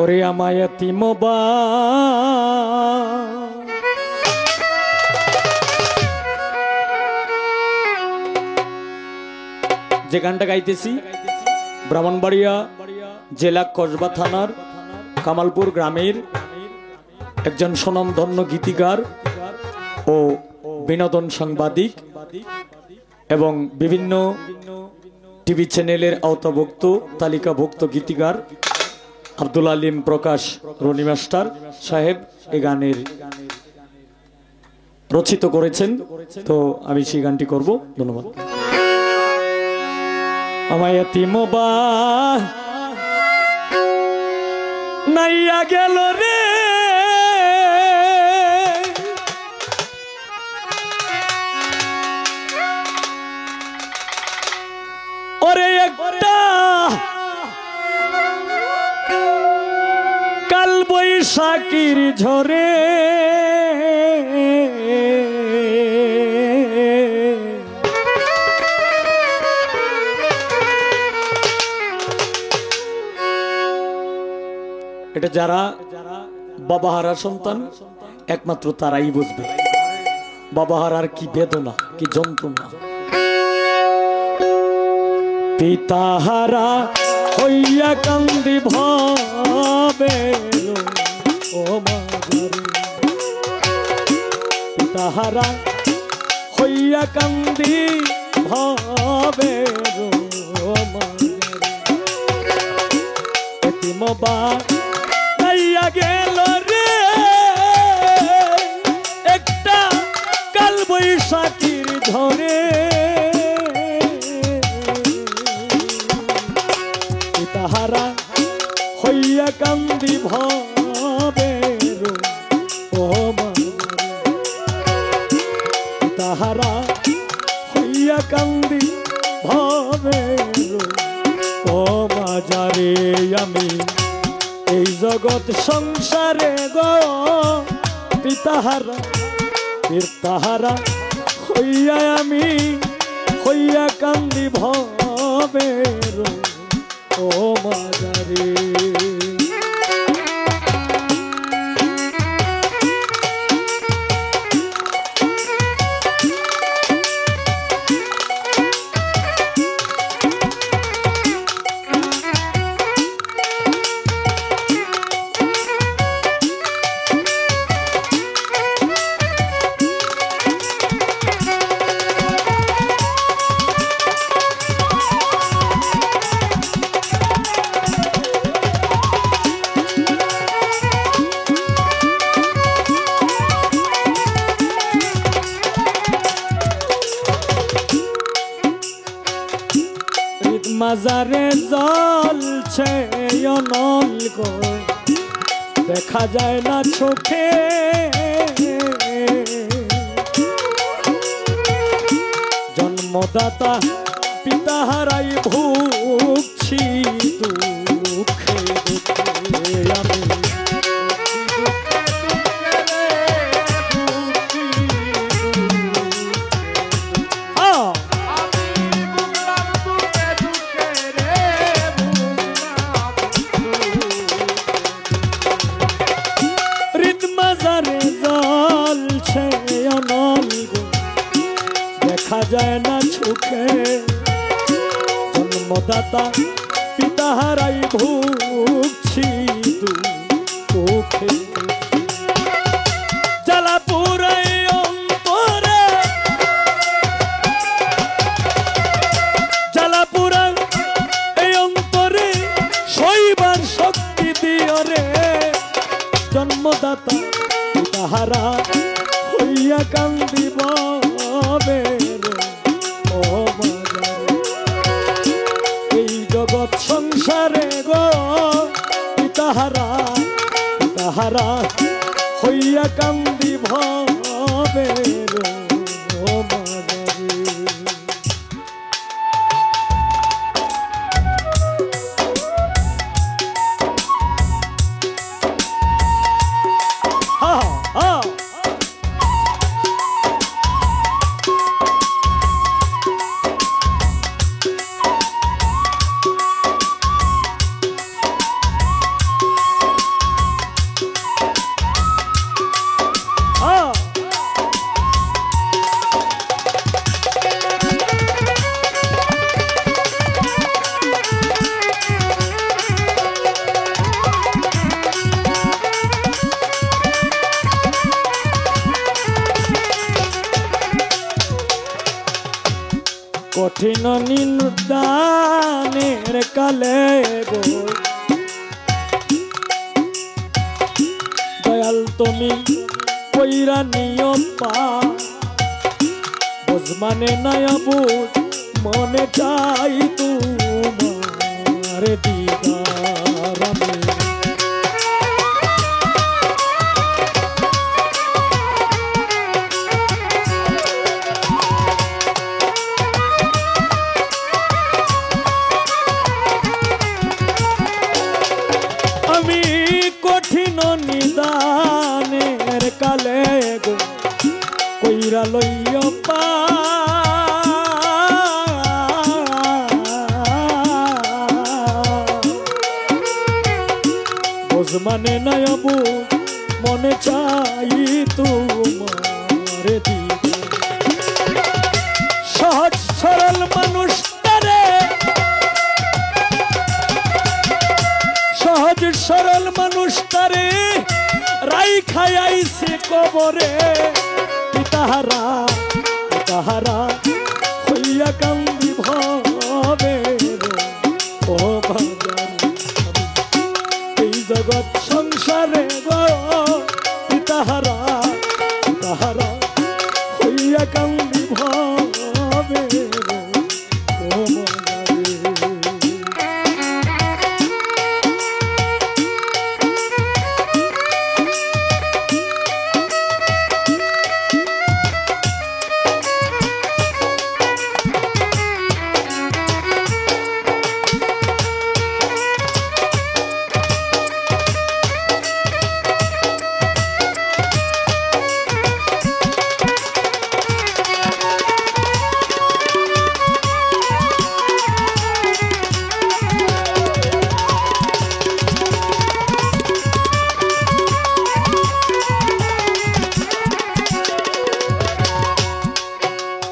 ওরে আমায় এতিম যে গানটা গাইতেছি ব্রাহ্মণবাড়িয়া জেলা কসবা থানার কামালপুর গ্রামের একজন সুনামধন্য গীতিকার ও বিনোদন সাংবাদিক এবং বিভিন্ন টিভি চ্যানেলের আওতাভুক্ত তালিকাভুক্ত গীতিকার আব্দুল আলিম প্রকাশ রনি মাস্টার সাহেব এই গানের রচিত করেছেন। তো আমি সেই গানটি করব। ধন্যবাদ। আমায় এতিম নাইয়া গেল রে ওরে একটা কাল বৈশাখীর ঝরে এটা যারা বাবাহারা সন্তান একমাত্র তারাই বুঝবে বাবাহারার কি বেদনা কি যন্ত্রণা। পিতাহারা হইয়া কান্দি ভাবে ও মাগরে পিতাহারা হইয়া কান্দি ভাবে ও মাগরে এতিম নাইয়া গেল রে একটা কাল বৈশাখীর ঝরে তাহারা হইয়া কান্দি ভাবে ও তাহারা হইয়া কান্দি ভাবে ও মাজারে আমি এই জগৎ সংসারে গো পিতাহারা পিতাহারা হইয়া আমি হইয়া কান্দি ভাবে ও মাজারে মাজারে জ্বলছে অনল গো দেখা যায় না চোখে জন্মদাতা পিতা হারাই ভুগছি দুঃখে দুঃখে আমি দেখা যায় না চোখে জন্মদাতা পিতা হারাই ভুগছি দুঃখে জ্বালা পুরাই অন্তরে জ্বালা পুরা এই অন্তরে সইবার শক্তি দিও রে জন্মদাতা পিতা হারা হইয়া কান্দিব এই জগৎ সংসারে গো পিতাহারা পিতাহারা হইয়া কান্দি ভাবে ও মাজারে হা হা কালে গো দয়াল তুমি কইরা নিও পা বুঝমানে নয়া বুঝ মনে চাই তোমার দিদার আমি আমি কঠিন নিদানের কালে গো কইরা লইয়া পা মানে নয়বু মনে চাই তোমার দিদার সহজ সরল মানুষ তারে সহজ সরল মানুষ তারে রাই খাইছে কবরে পিতাহারা পিতাহারা হইয়া কান্দি ভবে ও বাজার এই জগৎ সংসারে গো পিতাহারা পিতাহারা হইয়া কান্দি ভবে ও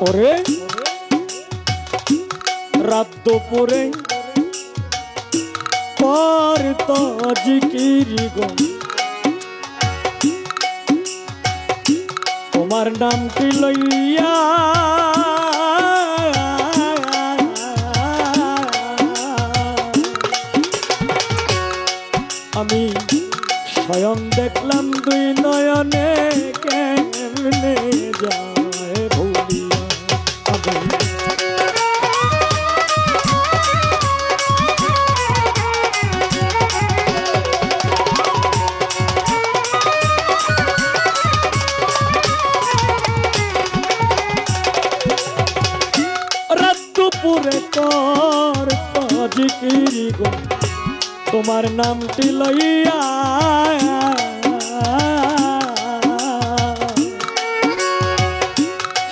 ওরে রাত দুপুরে পর তো জিকিরি গো তোমার নামটি লইয়া আমি স্বয়ং দেখলাম দুই নয়নে কেমনে যায় ভুলিয়া আমি রাত দুপুরে কর জিকিরি গো তোমার নামটি লইয়া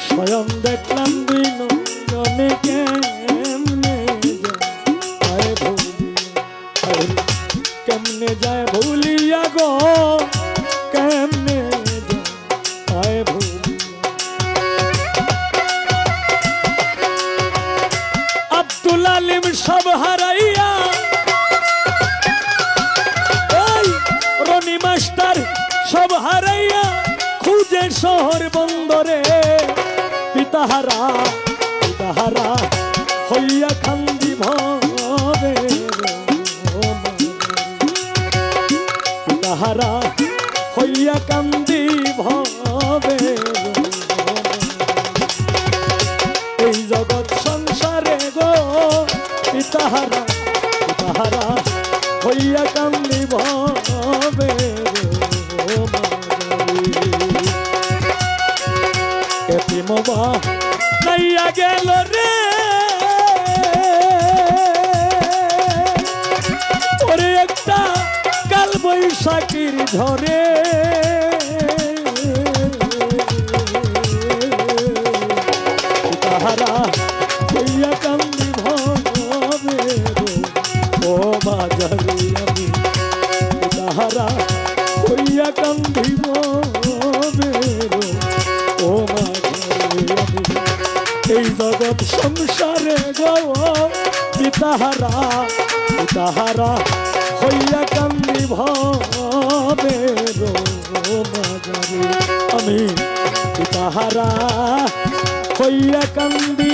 স্বয়ং দেখলাম দুই নয়নে কেমনে যায় কেমনে যায় ভুলিয়া গো কেমনে যায় ভুলিয়া আব্দুল আলিম সব হারাইয়া রনি মাস্টার সব হারাইয়া খুঁজে শহর বন্দরে পিতাহারা পিতাহারা হইয়া খান্দি ভবে পিতাহারা হইয়া কান্দি ভবে এই জগৎ সংসারে গো পিতাহারা পিতাহারা হইয়া কান্দি ভবে এতিমবা নাইয়া গেল রে ওরে একটা কাল বৈশাখীর ঝরে তাহারা হইয়া কান্দি ভবে ও বাজারে আমি তাহারা হইয়া কান্দি ভবে ও বাজারে আমি এই জগৎ সংসারে গো পিতাহারা পিতাহারা হইয়া কান্দি ভবে ও বাজারে আমি পিতাহারা হইয়া কান্দি